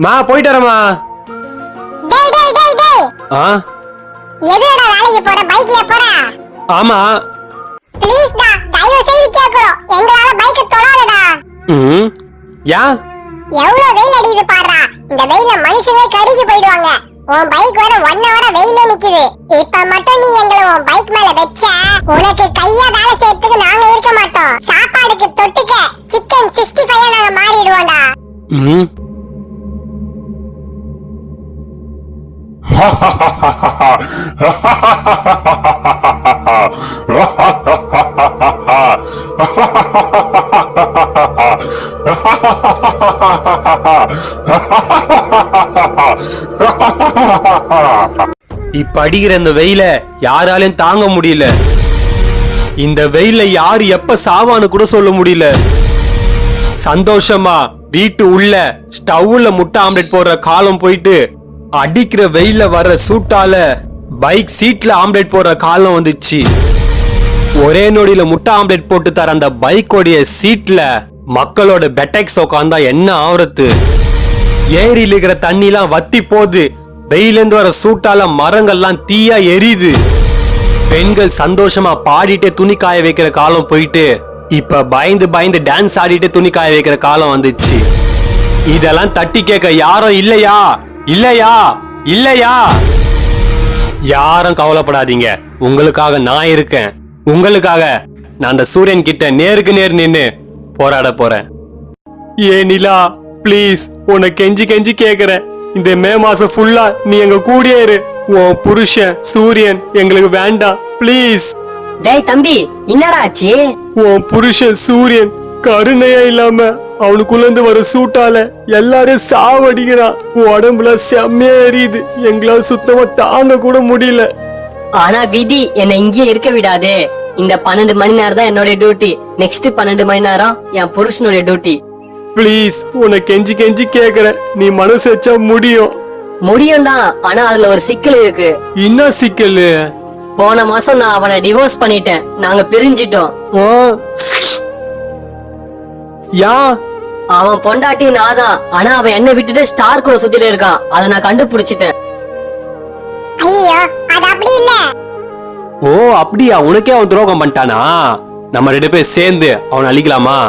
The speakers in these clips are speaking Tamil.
மா போயிட்டு வரமா. டேய் டேய் டேய் டேய். எதுடா வேலைக்கு போற? பைக்ல போற? ஆமா. ப்ளீஸ் டா, தயவு செய்து கேக்குறோம். எங்களால பைக்க தொடாதடா. யா? எவ்வளவு வெயில் அடிக்குது பாருடா. இந்த வெயில்ல மனுஷங்களே கருகி போயிடுவாங்க. உன் பைக் வர 1 hour வெயில்ல நிக்குது. இப்ப மட்டும் நீ எங்களை உன் பைக் மேல வெச்ச, உனக்கு கையா வேலை செய்யறதுக்கு நாங்க இருக்க மாட்டோம். சாப்பாடுக்கு தொட்டுக்க சிக்கன் 65 நாங்க மாறிடுவோம்டா. இப்ப அடிக்கிற இந்த வெயில யாராலையும் தாங்க முடியல. இந்த வெயில யாரு எப்ப சாவான்னு கூட சொல்ல முடியல. சந்தோஷமா வீட்டு உள்ள ஸ்டவ்ல முட்டை ஆம்லெட் போடுற காலம் போயிட்டு, அடிக்கிற வெயில வர்ற சூட்டால பைக் சீட்ல ஆம்லெட் போடுற காலம் வந்துச்சு. ஒரே நொடியில முட்டை ஆம்லெட் போட்டு தர அந்த பைக்கோடைய சீட்ல மக்களோட பெட்டெக்ஸ் உட்காந்தா என்ன ஆவறது? ஏரியில இருக்கிற தண்ணி எல்லாம் வத்தி போகுது. வெயிலிருந்து வர சூட்டால மரங்கள்லாம் தீயா எரியுது. பெண்கள் சந்தோஷமா பாடிட்டே துணி காய வைக்கிற காலம் போயிட்டு, இப்ப பயந்து பயந்து டான்ஸ் ஆடிட்டு துணி காய வைக்கிற காலம் வந்துச்சு. இதெல்லாம் தட்டி கேட்க யாரும் இல்லையா? இல்லையா? இல்லையா? யாரும் கவலைப்படாதீங்க, உங்களுக்காக நான் இருக்கேன். உங்களுக்காக நான் அந்த சூரியன் கிட்ட நேருக்கு நேர் நின்னு போராட போறேன். ஏ நிலா, பிளீஸ் உன்னை கெஞ்சி கெஞ்சி கேக்குறேன், இந்த மே மாசம் ஃபுல்லா நீ எங்க கூடயே இரு. உன் புருஷன் சூரியன் எங்களுக்கு வேண்டாம், பிளீஸ். டேய் தம்பி, என்னடா ஆச்சு? உன் புருஷன் சூரியன் கருணையா இல்லாம அவனுக்குள்ள இருந்து வர சூட்டால எல்லாரையும் சாவடிக்கிறான். உடம்புல செம்மையா எரியுது. எங்களால சுத்தமா தாங்க கூட முடியல. ஆனா விதி என்னை இங்கே இருக்க விடாதே. இந்த 12 மணி நேரம் தான் என்னோட டியூட்டி. நெக்ஸ்ட் 12 மணி நேரம் என் புருஷனுடைய டியூட்டி. பிளீஸ் உன்னை கெஞ்சி கெஞ்சி கேக்குறேன், நீ மனசு வச்சா முடியும். முடியும் தான், ஆனா அதுல ஒரு சிக்கல் இருக்கு. என்ன சிக்கல்? போன மாசம் நான் அவனை டிவோர்ஸ் பண்ணிட்டேன். நாங்க பிரிஞ்சிட்டோம். யா? அவன் பொண்டாட்டி நாதான், ஆனா அவன் என்ன விட்டுட்டு ஸ்டார் கூட சுத்திட்டு இருக்கான். அதை நான் கண்டுபிடிச்சிட்டேன். ஐயோ, அது அப்படி இல்ல. ஓ அப்படியா? உனக்கே அவன் துரோகம் பண்ணிட்டானா? நம்ம 2 பேர் சேர்ந்து அவனை அழிக்கலாமா?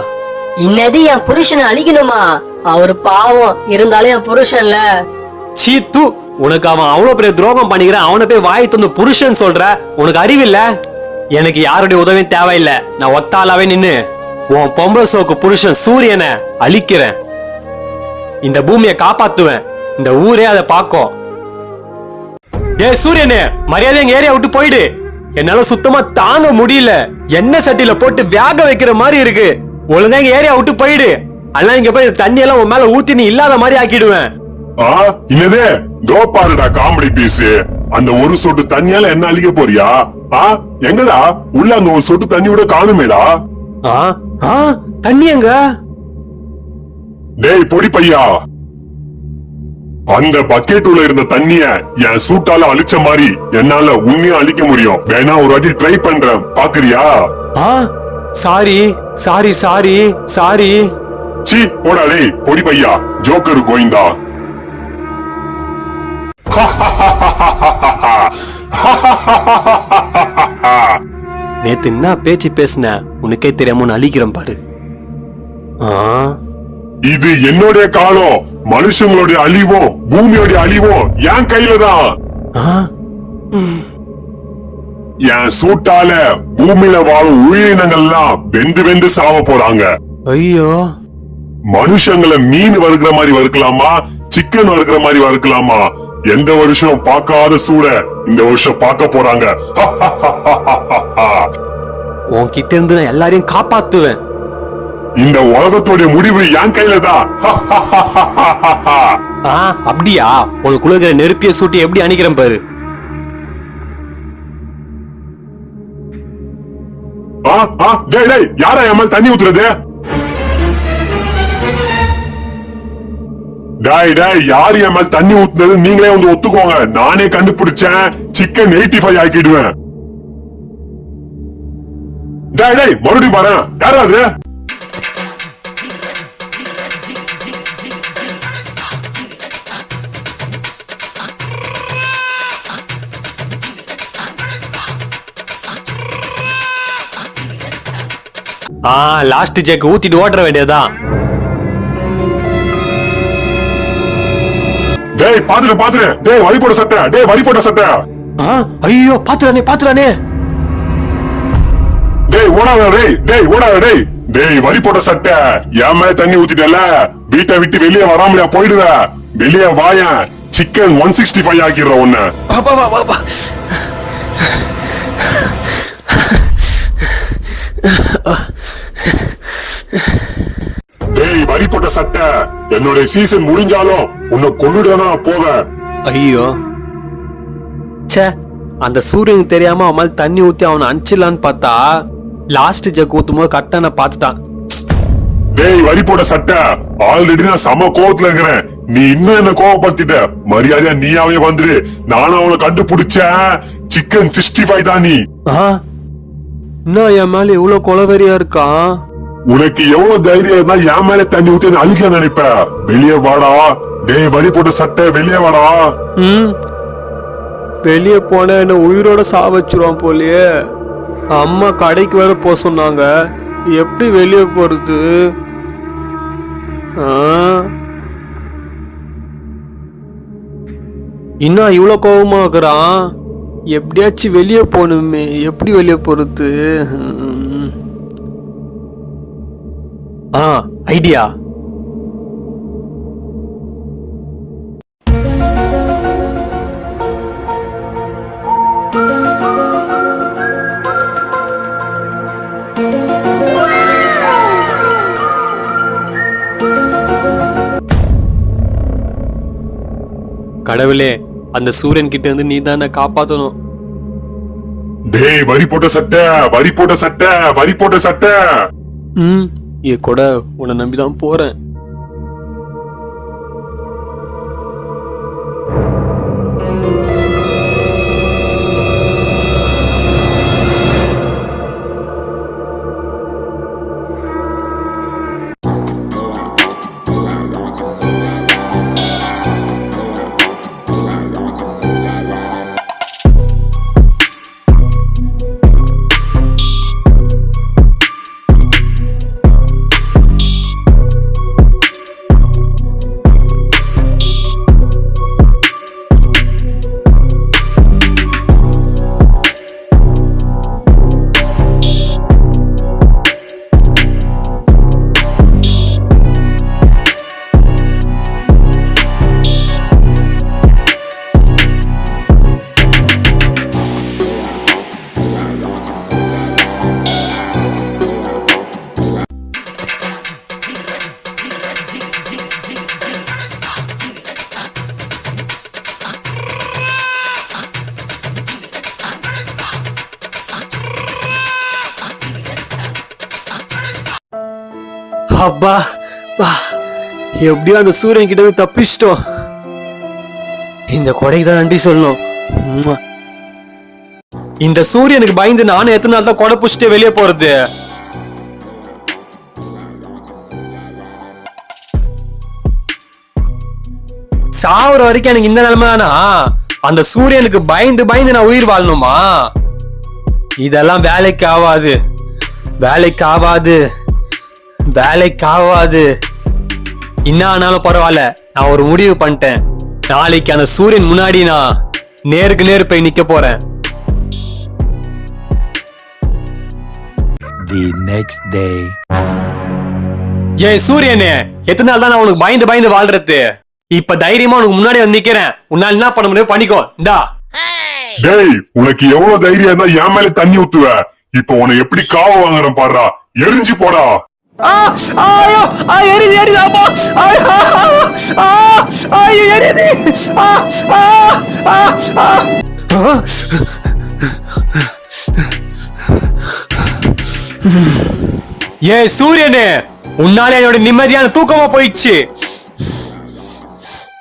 இன்னது என் புருஷனை அழிக்கணுமா? அவரு பாவம், இருந்தாலும் என் புருஷன்ல. சீத்து, உனக்கு அவன் அவ்வளவு பெரிய துரோகம் பண்ணிக்கிறான், அவனை போய் வாய் தந்து புருஷன் சொல்ற? உனக்கு அறிவில்ல? எனக்கு யாருடைய உதவியும் தேவையில்லை. நான் ஒத்தாலாவே நின்னு உன் பொம்பளை சோக்கு புருஷன் சூரியனை அழிக்கிறேன். இந்த பூமியை காப்பாத்துவேன். இந்த ஊரே அதை பாக்கும். ஏ சூரியனே, மரியாதை எங்க ஏரியா விட்டு போயிடு. என்னால சுத்தமா தாங்க முடியல. எண்ணெய் சட்டியில போட்டு வேக வைக்கிற மாதிரி இருக்கு. ஒழுங்கா எங்க ஏரியா விட்டு போயிடு. அல்ல இங்க போய் தண்ணி எல்லாம் உன் மேல ஊத்தி நீ இல்லாத மாதிரி ஆக்கிடுவேன். என்னதே தோப்பாருடா காமெடி பீஸ். அந்த ஒரு சொட்டு தண்ணியால என்ன அழிக்க போறியா? எங்கடா உள்ள அந்த ஒரு சொட்டு தண்ணியோட காணுமேடா? தண்ணி எங்க? டேய் பொடி பையா, அந்த பக்கெட் உள்ள இருந்த தண்ணிய என் சூட்டால அழிச்ச மாதிரி என்னால உன்னையும் அழிக்க முடியும். வேணா ஒரு வாட்டி ட்ரை பண்றேன், பாக்குறியா? Sorry sorry sorry sorry. சீ போடா டேய் பொடி பையா, ஜோக்கர் கோயிந்தா. நேத்து என்ன பேச்சு பேசின உனக்கே தெரியாம அழிக்கிறேன் பாரு. இது என்னுடைய காலம். மனுஷங்களுடைய அழிவும் பூமியோட அழிவும் என் கையில தான். என் சூட்டால பூமியில வாழும் உயிரினங்கள்லாம் வெந்து வெந்து சாவ போறாங்க. ஐயோ, மனுஷங்களை மீன் வறுக்கிற மாதிரி வறுக்கலாமா, சிக்கன் வறுக்கிற மாதிரி வறுக்கலாமா? எந்த வருஷம் பார்க்காத சூட இந்த வருஷம் பார்க்க போறாங்க. உன்கிட்ட இருந்து நான் எல்லாரையும் காப்பாத்துவேன். இந்த உலகத்தோட முடிவு என் கையில தான். அப்படியா? உனக்குள்ள இருக்கிற நெருப்பிய சூட்டி எப்படி அணிக்கிறேன் பாரு. யாரா என் மேல தண்ணி ஊத்துறது? யாரு என் மேல தண்ணி ஊத்துனது நீங்களே வந்து ஒத்துக்கோங்க. நானே கண்டுபிடிச்சேன். சிக்கன் 85 ஆக்கிடுவேன். மறுபடியும் பாரு, யாராவது? லாஸ்ட் ஜெக் ஊத்திட்டு ஓட்டுற வேண்டியதான். டேய் பாத்துட்டு டேய் வரி போட்ட சட்டை ஐயோ பாத்துறானே டேய் ஓடாத டேய் வரி போட்ட சட்டை என் மேல தண்ணி ஊத்திட்டல, வீட்டை விட்டு வெளியே வராமலையா போயிடுவ, வெளியே வாயன் சிக்கன் 165 ஆக்கிடுற உன்ன. டேய் வரி போட்ட சட்டை, என்னோட சீசன் முடிஞ்சாலும் உன்னை கொன்னுடானா போவேன். ஐயோ சே, அந்த சூரியனுக்கு தெரியாம அவன் மேல தண்ணி ஊத்தி அவனை அனுப்பிச்சிடலான்னு பார்த்தா லாஸ்ட் ஜெக் ஊத்தும் போது கரெக்டா நான் பாத்துட்டான். டேய் வரி போட்ட சட்டை, ஆல்ரெடி நான் சம கோவத்துல இருக்கிறேன், நீ இன்னும் என்ன கோவப்படுத்திட்ட. மரியாதையா நீயாவே வந்துரு, நானும் அவனை கண்டுபிடிச்சேன். சிக்கன் 65 தான் நீ. இன்னும் என் மேல எவ்வளவு கொலவெறியா இருக்கான். உனக்கு எவ்வளவு தைரியம் இருந்தா என் மேல தண்ணி ஊத்தி அழிக்க நினைப்ப. வெளியே வாடா டேய் வரி போட்ட சட்டை, வெளியே வாடா. வெளியே போன என்ன உயிரோட சாவச்சிருவான் போலயே. அம்மா கடைக்கு வேற போக சொன்னாங்க, எப்படி வெளியே போறது? இன்னும் இவ்வளவு கோபமா இருக்கிறான், எப்படியாச்சும் வெளியே போகணுமே, எப்படி வெளியே போறது? ஐடியா. கடவுளே, அந்த சூரியன் கிட்ட இருந்து நீ தானே காப்பாத்தணும். டேய் வரி போட்ட சட்டை. என் கூட உன்னை நம்பிதான் போறேன். அப்பா, எப்படியோ அந்த சூரியன் கிட்ட தப்பிச்சிட்டோம். இந்த கொடைக்கு தான் நன்றி சொல்லணும். இந்த சூரியனுக்கு பயந்து நானும் எத்தனை நாள் தான் கொடை புடிச்சிட்டு வெளியே போறது. சாவர வரைக்கும் எனக்கு இந்த நிலைமைனா அந்த சூரியனுக்கு பயந்து பயந்து நான் உயிர் வாழணுமா? இதெல்லாம் வேலைக்கு ஆகாது. என்ன ஆனாலும் பரவாயில்ல, நான் ஒரு முடிவு பண்ணிட்டேன். நாளைக்கு அந்த சூரியன் முன்னாடி நான் நேருக்கு நேர் போய் நிக்க போறேன். The next day. ஏய் சூரியனே, எத்தனை நாள் தான் நான் உனக்கு பயந்து வாழ்றது? இப்ப தைரியமா உனக்கு முன்னாடி வந்து நிக்கிறேன். உன்னால என்ன பண்ண முடியும் பண்ணிக்கோ. இந்தா. டேய் உனக்கு எவ்வளவு தைரியம் இருந்தா என் மேல தண்ணி ஊத்துவ? இப்ப உன்னை எப்படி காவ வாங்குறேன் பாடுறா, எரிஞ்சு போடா. ஏ சூரியனே, உன்னால என்னோட நிம்மதியான தூக்கமா போயிடுச்சு.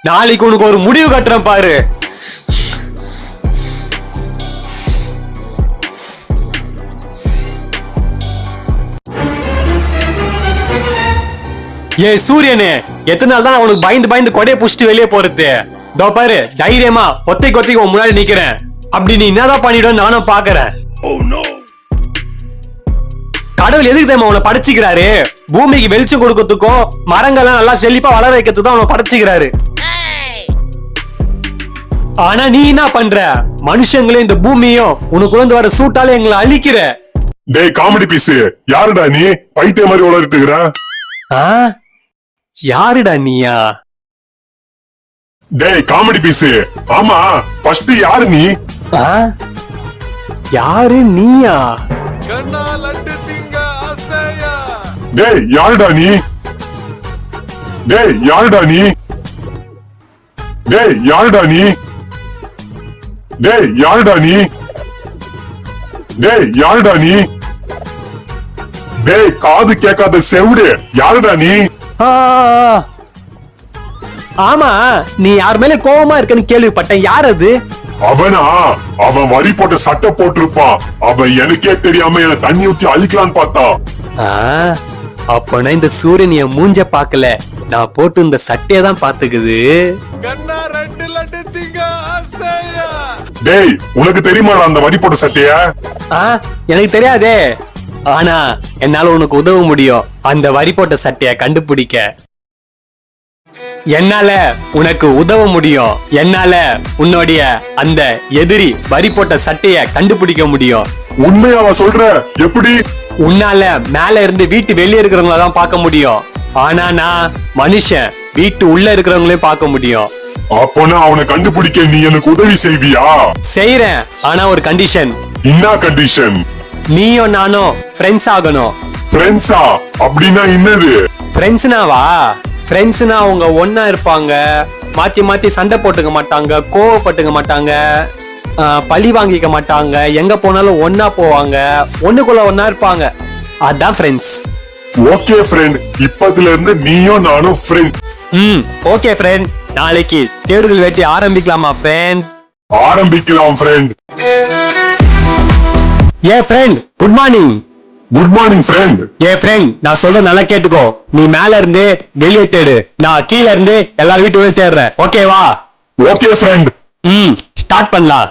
நாளைக்கு உனக்கு ஒரு முடிவு கட்டுறேன் பாரு. ஏ சூரியனே, எத்தனை நாள் தான் உனக்கு பயந்து கொடையை புடிச்சிட்டு வெளியே போறது? இதோ பாரு, தைரியமா ஒத்தைக்கு முன்னாடி நிக்கிறேன். அப்படி நீ என்னதான் பண்ணிடும் நானும் பாக்குறேன். கடவுள் எதுக்கு தெரியுமா உன்னை படைச்சுக்கிறாரு? பூமிக்கு வெளிச்சம் கொடுக்கறதுக்கும் மரங்கள்லாம் நல்லா செழிப்பா வளர வைக்கிறதுக்கு தான் அவனை படைச்சுக்கிறாரு. ஆனா நீ என்ன பண்ற? மனுஷங்களும் இந்த பூமியும் உனக்குள்ள வர சூட்டால எங்களை அழிக்கிற. டேய் காமெடி பீஸ், யாருடா நீ பைத்திய மாதிரி உளறிட்டு இருக்கிற? யாருடா நீயா? டேய் காமெடி பீஸ், ஆமா ஃபர்ஸ்ட் யாரு நீ? யாரு நீயா? டேய் யாருடா நீ? டேய் யாருடா நீ? டேய் யாருடா நீ? டேய் யாருடா நீ? டேய் யாருடா நீ? டேய் காது கேட்காத செவுடு, யாருடா நீ? ஆமா, நீ யார் மேல கோவமா இருக்கன்னு கேள்விப்பட்டேன். யார் அது? அவனா? அவன் வரி போட்ட சட்டை போட்டிருப்பான். அவன் எனக்கே தெரியாம என்ன தண்ணி ஊத்தி அழிக்கலான்னு பார்த்தான். அப்பனா இந்த சூரியன் என் மூஞ்ச பாக்கல, நான் போட்டு இந்த சட்டையை தான் பாத்துக்குது. டேய் உனக்கு தெரியுமா அந்த வரி போட்ட சட்டைய? எனக்கு தெரியாதே. ஆனா என்னால உனக்கு உதவ முடியும் அந்த வரி போட்ட சட்டைய கண்டுபிடிக்க. என்னால உனக்கு உதவ முடியும். என்னால உன்னுடைய அந்த எதிரி வரி போட்ட சட்டைய கண்டுபிடிக்க முடியும். உண்மையாவா சொல்ற? எப்படி? உன்னால மேல இருந்து வீட்டு வெளியே இருக்கிறவங்கள தான் பார்க்க முடியும். ஆனா நான் மனுஷன், வீட்டு உள்ள இருக்கிறவங்களையும் பார்க்க முடியும். அப்போனா அவனை கண்டுபிடிக்க நீ எனக்கு உதவி செய்வியா? செய்யறேன், ஆனா ஒரு கண்டிஷன். என்ன கண்டிஷன்? நீயும் நானும் ஃப்ரெண்ட்ஸ் ஆகணும். ஃப்ரெண்ட்ஸா? அப்படின்னா என்னது? ஃப்ரெண்ட்ஸ்னாவா? ஃப்ரெண்ட்ஸ்னா அவங்க ஒன்னா இருப்பாங்க, மாத்தி மாத்தி சண்டை போட்டுக்க மாட்டாங்க, கோவப்பட்டுக்க மாட்டாங்க, பழி வாங்கிக்க மாட்டாங்க, எங்க போனாலும் ஒன்னா போவாங்க, ஒண்ணுக்குள்ள ஒன்னா இருப்பாங்க. அதான் ஃப்ரெண்ட்ஸ். ஓகே ஃப்ரெண்ட், இப்பத்துல இருந்து நீயும் நானும் ஃப்ரெண்ட். ஓகே ஃப்ரெண்ட், நாளைக்கு தேடுதல் வேட்டி ஆரம்பிக்கலாமா ஃப்ரெண்ட்? ஆரம்பிக்கலாம் ஃப்ரெண்ட். ஏ friend, good morning. Good morning friend. ஏ ஃப்ரெண்ட், நான் சொல்ற நல்லா கேட்டுக்கோ. நீ மேல இருந்து வெளியே தேடு, நான் கீழ இருந்து எல்லாரும் வீட்டு தேடுறேன். ஓகேவா? Okay friend. ஸ்டார்ட் பண்ணலாம்.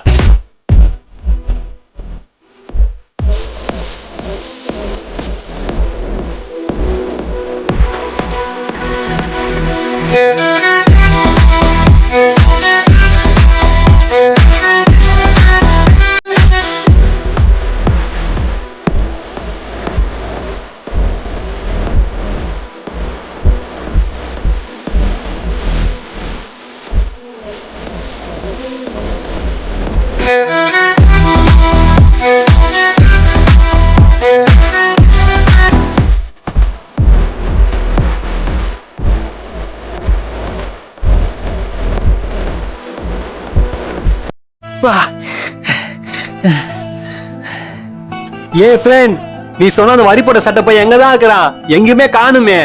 ஏ ஃப்ரெண்ட், நீ சொன்ன அந்த வரி போட்ட சட்டை போய் எங்கதான் இருக்கிறான்? எங்கேயுமே காணுமே.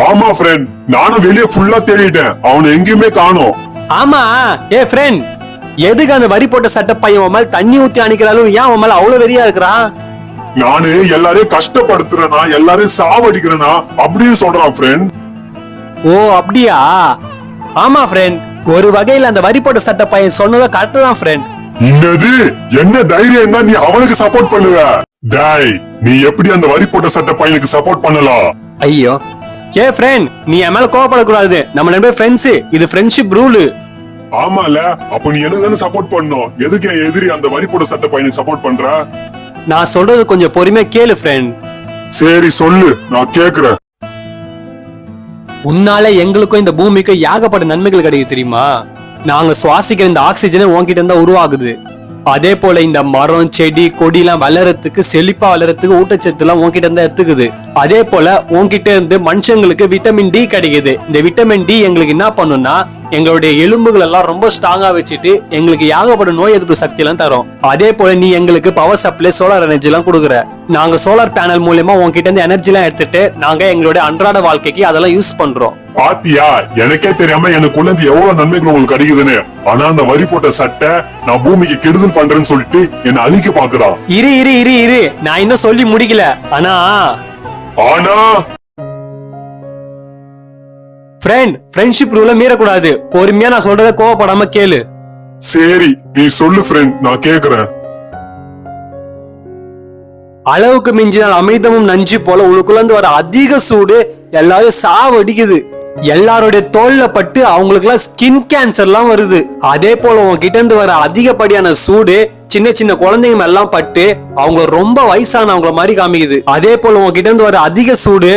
ஆமா ஃப்ரெண்ட், நானும் வெளியே ஃபுல்லா தேடிட்டேன், அவனை எங்கேயுமே காணோம். ஆமா. ஏ ஃப்ரெண்ட், எதுக்கு அந்த வரி போட்ட சட்டை பையன் உன் மேல தண்ணி ஊத்தி அணிக்கிறாலும் ஏன் உன் மேல அவ்வளவு வெறியா இருக்கிறான்? நானு எல்லாரையும் கஷ்டப்படுத்துறேனா, எல்லாரையும் சாவடிக்கிறேனா அப்படின்னு சொல்றான் ஃப்ரெண்ட். ஓ அப்படியா? ஆமா ஃப்ரெண்ட், ஒரு வகையில அந்த வரி போட்ட சட்டை பையன் சொன்னதை கரெக்ட் தான் ஃப்ரெண்ட். என்னது? என்ன தைரியம் தான் நீ அவனுக்கு சப்போர்ட் பண்ணுவ? டேய், நீ எப்படி அந்த வரி போட்ட சட்டை பையனுக்கு சப்போர்ட் பண்ணலாம்? ஐயோ, ஏ ஃப்ரெண்ட், நீ என் மேல கோவப்படக்கூடாது. நம்ம ரெண்டு பேரும் ஃப்ரெண்ட்ஸ், இது ஃப்ரெண்ட்ஷிப் ரூல். ஆமால, அப்ப நீ எனக்கு தானே சப்போர்ட் பண்ணணும். எதுக்கு என் எதிரி அந்த வரி போட்ட சட்டை பையனுக்கு சப்போர்ட் பண்ற? நான் சொல்றது கொஞ்சம் பொறுமையா கேளு ஃப்ரெண்ட். சரி சொல்லு, நான் கேக்குறேன். உன்னால எங்களுக்கும் இந்த பூமிக்கும் ஏகப்பட்ட நன்மைகள் கிடைக்குது தெரியுமா? நாங்க சுவாசிக்கிற இந்த ஆக்சிஜனை உன்கிட்ட இருந்தா உருவாகுது. அதே போல இந்த மரம் செடி கொடி எல்லாம் வளரத்துக்கு, செழிப்பா வளரத்துக்கு ஊட்டச்சத்து எல்லாம் உன்கிட்ட இருந்தா எடுத்துக்குது. அதே போல உன்கிட்ட இருந்து மனுஷங்களுக்கு விட்டமின் டி கிடைக்குது. இந்த விட்டமின் டி எங்களுக்கு என்ன பண்ணும்னா, எங்களுடைய எலும்புகள் எல்லாம் ரொம்ப ஸ்ட்ராங்கா வச்சுட்டு எங்களுக்கு ஏகப்பட்ட நோய் எதிர்ப்பு சக்தி எல்லாம் தரும். அதே போல நீ எங்களுக்கு பவர் சப்ளை, சோலார் எனர்ஜி எல்லாம் கொடுக்குற. நாங்க சோலார் பேனல் மூலமா உன்கிட்ட இருந்து எனர்ஜி எல்லாம் எடுத்துட்டு நாங்க எங்களுடைய அன்றாட வாழ்க்கைக்கு அதெல்லாம் யூஸ் பண்றோம். பாத்தியா, எனக்கே தெரியாம எனக்குள்ள இருந்து எவ்வளவு நன்மைகள் உங்களுக்கு கிடைக்குதுன்னு. ஆனா அந்த வரி போட்ட சட்டை நான் பூமிக்கு கெடுதல் பண்றேன்னு சொல்லிட்டு என்ன அழிக்க பாக்குறான். இரு இரு இரு இரு, நான் இன்னும் சொல்லி முடிக்கல. ஆனா ஃப்ரெண்ட்ஷிப் ரூல மீறக்கூடாது. பொறுமையா நான் சொல்றத கோவப்படாம கேளு. சரி, நீ சொல்லு ஃப்ரெண்ட், நான் கேக்குறேன். அளவுக்கு மிஞ்சினால் அமிர்தமும் நஞ்சு போல உனக்குள்ள இருந்து வர அதிக சூடு எல்லாரும் சாவடிக்குது. எல்லாருடைய தோல்ல பட்டு அவங்களுக்கு எல்லாம் ஸ்கின் கேன்சர் எல்லாம் வருது. அதே போல உங்ககிட்ட இருந்து வர அதிகப்படியான சூடு சின்ன சின்ன குழந்தைங்க எல்லாம் பட்டு அவங்க ரொம்ப வயசானவங்கள மாதிரி காமிக்குது. அதே போல உங்ககிட்ட இருந்து வர அதிக சூடு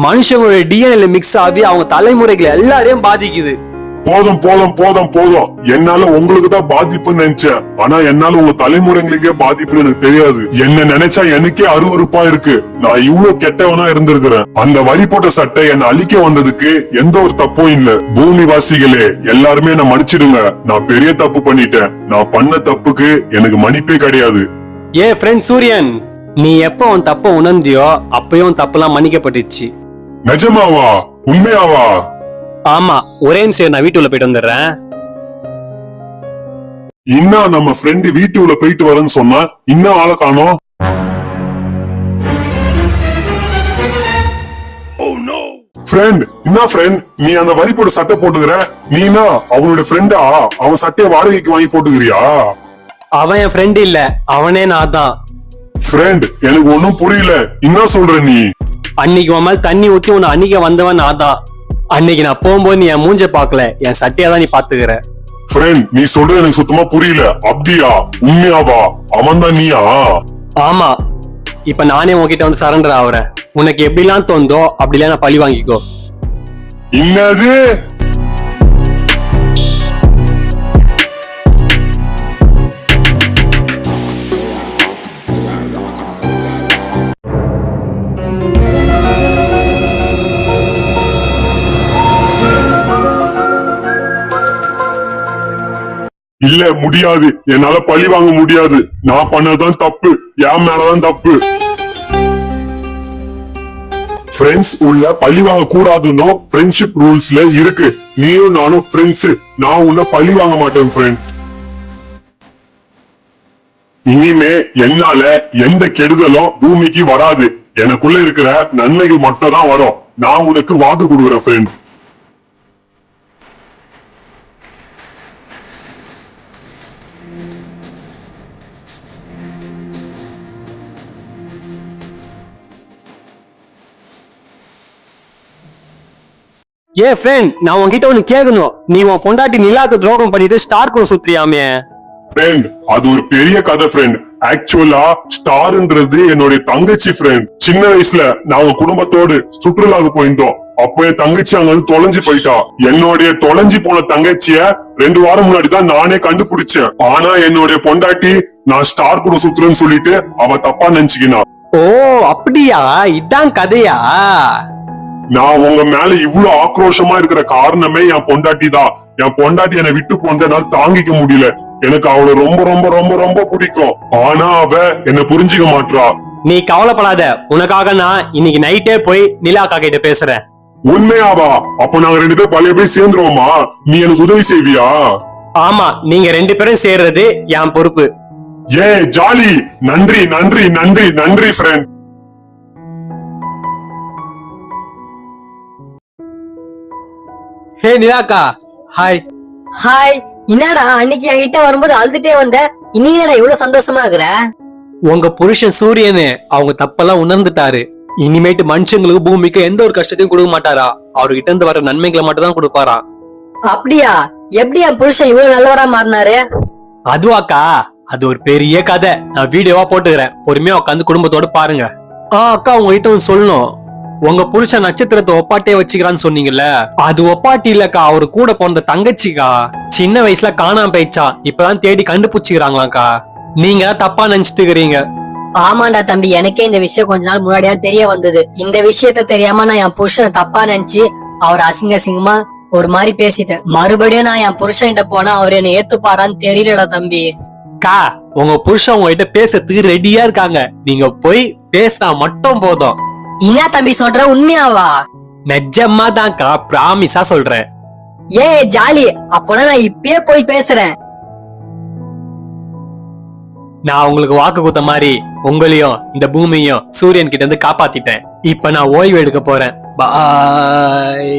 மனுஷங்களுடைய டிஎன்ஏல மிக்ஸ் ஆகி அவங்க தலைமுறைகளை எல்லாரையும் பாதிக்குது. போதும் போதும் போதும் போதும். என்னால உங்களுக்கு தான் பாதிப்புன்னு நினைச்சேன். ஆனா என்னால உங்க தலைமுறைங்களுக்கே பாதிப்புன்னு எனக்கு தெரியாது. என்ன நினைச்சா எனக்கே அருவருப்பா இருக்கு. நான் இவ்வளவு கெட்டவனா இருந்திருக்கிறேன். அந்த வரி போட்ட சட்டை என்ன அழிக்க வந்ததுக்கு எந்த ஒரு தப்பும் இல்ல. பூமி வாசிகளே எல்லாருமே நான் மன்னிச்சிடுங்க. நான் பெரிய தப்பு பண்ணிட்டேன். நான் பண்ண தப்புக்கு எனக்கு மன்னிப்பே கிடையாது. ஃப்ரெண்ட் சூரியன், நீ எப்ப உன் தப்ப உணர்ந்தியோ அப்பயும் தப்பெல்லாம் மன்னிக்கப்பட்டுச்சு. நிஜமாவா? உண்மையாவா? ஆமா, ஒரே நிமிஷம் நான் வீட்டுல போயிட்டு வந்துடுறேன். இன்னும் நம்ம ஃப்ரெண்டு வீட்டுல போயிட்டு வரேன்னு சொன்னா இன்னும் ஆளை காணோம். ஃப்ரெண்ட், என்ன ஃப்ரெண்ட் நீ அந்த வரி போட்டு சட்டை போட்டுக்கிற? நீனா அவனோட ஃப்ரெண்டா? அவன் சட்டையை வாடகைக்கு வாங்கி போட்டுக்கிறியா? அவன் என் ஃப்ரெண்ட் இல்ல, அவனே நான் தான். ஃப்ரெண்ட், எனக்கு ஒண்ணும் புரியல. என்ன சொல்ற நீ? அன்னைக்கு உன் மேல தண்ணி ஊத்தி உன்னை அன்னைக்கு வந்தவன் நான் தான். அன்னைக்கு நான் போகும்போது நீ என் மூஞ்ச பாக்கல, என் சட்டையா தான் நீ பாத்துக்கிற. ஃப்ரெண்ட், நீ சொல்ற எனக்கு சுத்தமா புரியல. அப்படியா? உண்மையாவா? அவன் தான் நீயா? ஆமா, இப்ப நானே உன்கிட்ட வந்து சரண்டர் ஆகுறேன். உனக்கு எப்படிலாம் தோந்தோ அப்படிலாம் நான் பழி வாங்கிக்கோ. என்னது? இல்ல, முடியாது. என்னால பழி வாங்க முடியாது. நான் பண்ணதான் தப்பு. என் மேலதான் தப்பு. ஃப்ரெண்ட்ஸ் உள்ள பழி வாங்க கூடாதுன்னு ஃப்ரெண்ட்ஷிப் ரூல்ஸ்ல இருக்கு. நீயும் நானும் ஃப்ரெண்ட்ஸ். நான் உன்ன பழி வாங்க மாட்டேன் ஃப்ரெண்ட். இனிமே என்னால எந்த கெடுதலும் பூமிக்கு வராது. எனக்குள்ள இருக்கிற நன்மைகள் மட்டும் தான் வரும். நான் உனக்கு வாக்கு கொடுக்குறேன் ஃப்ரெண்ட். ஃப்ரெண்ட், நான் உன்கிட்ட ஒண்ணு கேட்கணும். நீ உன் பொண்டாட்டி நிலாக்கு துரோகம் பண்ணிட்டு ஸ்டார்க்கு சுத்திரியாமே? ஃப்ரெண்ட், அது ஒரு பெரிய கதை ஃப்ரெண்ட். ஆக்சுவலா ஸ்டார்ன்றது என்னுடைய தங்கச்சி ஃப்ரெண்ட். சின்ன வயசுல நாங்க குடும்பத்தோடு சுற்றுலாவுக்கு போயிருந்தோம். அப்ப என் தங்கச்சி அங்க வந்து தொலைஞ்சு போயிட்டா. என்னுடைய தொலைஞ்சு போன தங்கச்சிய 2 வாரம் முன்னாடி தான் நானே கண்டுபிடிச்சேன். ஆனா என்னுடைய பொண்டாட்டி நான் ஸ்டார் கூட சுத்துறேன்னு சொல்லிட்டு அவ தப்பா நினைச்சுக்கினா. ஓ அப்படியா? இதான் கதையா? நான் உங்க மேல இவ்வளவு ஆக்ரோஷமா இருக்கிற காரணமே என் பொண்டாட்டி தான். என் பொண்டாட்டி என்னை விட்டு போனதுனால தாங்கிக்க முடியல. எனக்கு அவளை ரொம்ப ரொம்ப ரொம்ப ரொம்ப பிடிக்கும். ஆனா அவ என்ன புரிஞ்சுக்க மாட்டா. நீ கவலைப்படாத, உனக்காக நான் இன்னைக்கு நைட்டே போய் நிலாக்கா கிட்ட பேசுறேன். உண்மையாவா? அப்ப நாங்க 2 பேரும் பழைய போய் சேர்ந்துருவோமா? நீ எனக்கு உதவி செய்வியா? ஆமா, நீங்க 2 பேரும் சேர்றது என் பொறுப்பு. ஜாலி. நன்றி நன்றி நன்றி நன்றி ஃப்ரெண்ட். ஹே நிலாக்கா, ஹாய். ஹாய். என்னடா அன்னைக்கு என்கிட்ட வரும்போது அழுதுட்டே வந்த, இன்னைக்கு இவ்வளவு சந்தோஷமா இருக்கிற? உங்க புருஷன் சூரியனு அவங்க தப்பெல்லாம் உணர்ந்துட்டாரு. இனிமேட்டு மனுஷங்களுக்கு பூமிக்கு எந்த ஒரு கஷ்டத்தையும் கொடுக்க மாட்டாரா. அவர்கிட்ட இருந்து வர நன்மைகளை மட்டும் தான் கொடுப்பாரா. அப்படியா? எப்படி என் புருஷன் இவ்வளவு நல்லவரா மாறினாரு? அதுவாக்கா, அது ஒரு பெரிய கதை. நான் வீடியோவா போட்டுக்கிறேன், பொறுமையா உட்காந்து குடும்பத்தோட பாருங்க. அக்கா, உங்ககிட்ட ஒன்னு சொல்லணும். உங்க புருஷன் நட்சத்திரத்தை ஒப்பாட்டே வச்சுக்கிறான்னு சொன்னீங்கல்ல, அது ஒப்பாட்டி இல்லக்கா, அவரு கூட பிறந்த தங்கச்சிக்கா. சின்ன வயசுல காணாம போயிடுச்சா, இப்பதான் தேடி கண்டுபிடிச்சுக்கிறாங்களாக்கா. நீங்க தப்பா நினைச்சிட்டு இருக்கிறீங்க. ஆமாண்டா தம்பி, எனக்கே இந்த விஷயம் கொஞ்ச நாள் முன்னாடியா தெரிய வந்தது. இந்த விஷயத்த தெரியாம நான் என் புருஷன் தப்பா நினைச்சு அவர் அசிங்கமா ஒரு மாதிரி பேசிட்டேன். மறுபடியும் நான் என் புருஷன் கிட்ட போனா அவர் என்ன ஏத்துப்பாரான்னு தெரியலடா தம்பி. கா, உங்க புருஷன் உங்ககிட்ட பேசுறதுக்கு ரெடியா இருக்காங்க. நீங்க போய் பேசினா மட்டும் போதும். என்ன தம்பி சொல்ற? உண்மையாவா? நிஜமா தான்க்கா, பிராமிஸா சொல்றேன். ஜாலி. அப்போனா நான் இப்பயே போய் பேசுறேன். நான் உங்களுக்கு வாக்கு கொடுத்த மாதிரி உங்களையும் இந்த பூமியையும் சூரியன் கிட்ட இருந்து காப்பாத்திட்டேன். இப்ப நான் ஓய்வு எடுக்க போறேன். பாய்.